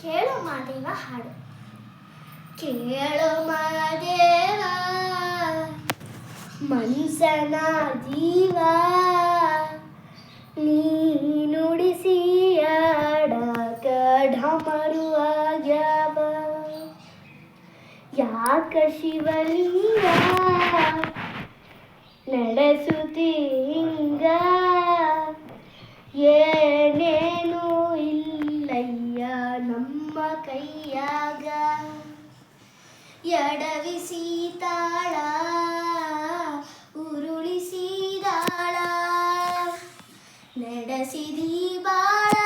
ಕೇಳೋ ಮಾದೇವ ಹಾಡು. ಕೇಳೋ ಮಾದೇವ ಮನ್ಸನ ಜೀವ, ನೀ ನುಡಿಸಿ ಆಡಕ ಢಮರುವಾಗ್ಯಾವ. ಯಾಕ ಶಿವಲಿಂಗ ನಡೆಸುತ್ತಿ ಹಿಂಗ, ಏನೇನು ಇಲ್ಲಯ್ಯ ನಮ್ಮ ಕೈಯಾಗ. ಎಡವಿಸಿ ತಾಳ ಉರುಳಿಸಿದಾಳ, ನಡೆಸಿದಿ ಬಾಳ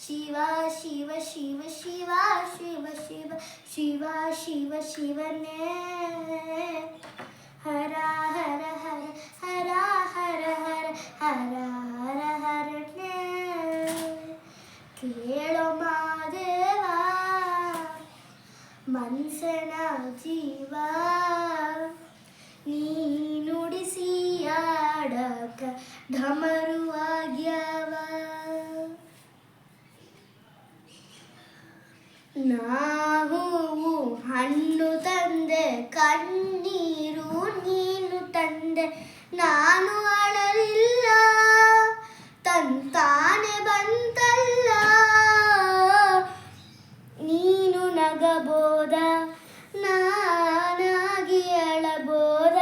ಶಿವ ಶಿವ ಶಿವ ಶಿವ ಶಿವ ಶಿವ ಶಿವ ಶಿವ ಶಿವನೇ. ಹರ ಹರ ಹರ ಹರ ಹರ ಹರ ಹರ ಹರ ಹರನೇ. ಕೇಳೋ ಮಾದೇವ ಮನ್ಸನ ಜೀವ, ನೀ ನುಡಿಸಿ ಆಡಕ ಢಮರುವಾಗ್ಯಾವ. ನಾವು ಹಣ್ಣು ತಂದೆ ಕಣ್ಣೀರು ನೀನು ತಂದೆ, ನಾನು ಅಳಲಿಲ್ಲ ತಂತಾನೆ ಬಂತಲ್ಲ. ನೀನು ನಗಬೋದ ನಾನಾಗಿ ಅಳಬೋದ.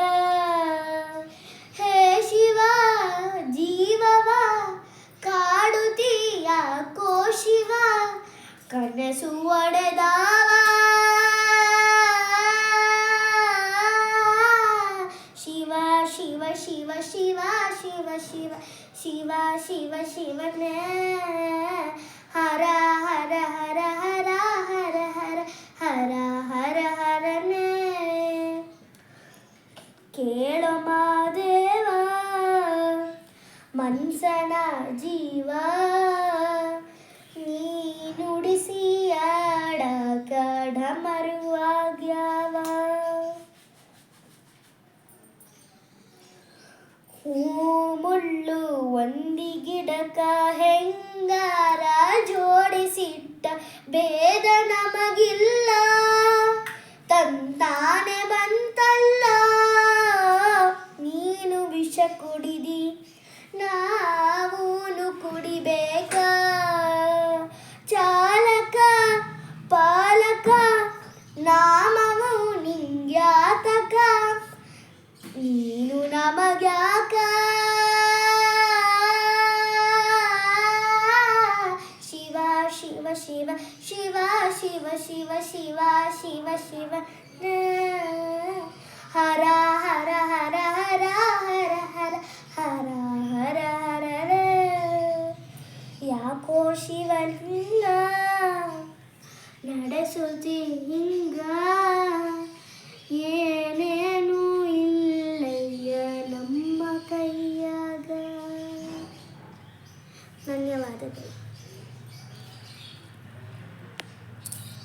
ಹೇ ಶಿವ ಜೀವವ ಕಾಡುತ್ತೀಯ ಕೋ ಶಿವ, ಕನಸು ಒಡೆದಾವ ಶಿವ ಶಿವ ಶಿವ ಶಿವ ಶಿವ ಶಿವ ಶಿವ ಶಿವ ಶಿವನೇ. ಹರ ಹರ ಹರ ಹರ ಹರ ಹರ ಹರ ಹರ ಹರನೇ. ಕೇಳೋ ಮಾದೇವ ಮನ್ಸನ ಜೀವ, ನೀ ನುಡಿಸಿ ಆಡಕ ಢಮರುವಾಗ್ಯಾವ. ಹೂ ಮುಳ್ಳು ಒಂದಿ ಗಿಡಕ ಹೆಂಗಾರ ಜೋಡಿಸಿಟ್ಟ ಭೇದ ನಮಗಿಲ್ಲ, ತಂತಾನೆ ಬಂತಲ್ಲ. ನೀನು ವಿಷ ಕುಡಿದಿ ನಾವೂನು ಕುಡಿಬೇಕ, ಚಾಲಕ ಪಾಲಕ ನಾಮವು ನಿಂಗ್ಯಾತಕ, ನೀನು ನಮಗ್ಯಾಕ. ಶಿವ ಶಿವ ಶಿವ ಶಿವ ಶಿವ ಶಿವ ಶಿವ ಶಿವ ಶಿವ ಹರ ಹರ ಹರ ಹರ ಹರ ಹರ ಹರ ಹರ ಹರ. ಯಾಕೋ ಶಿವಲಿಂಗ ನಡೆಸುತ್ತಿ ಹಿಂಗ,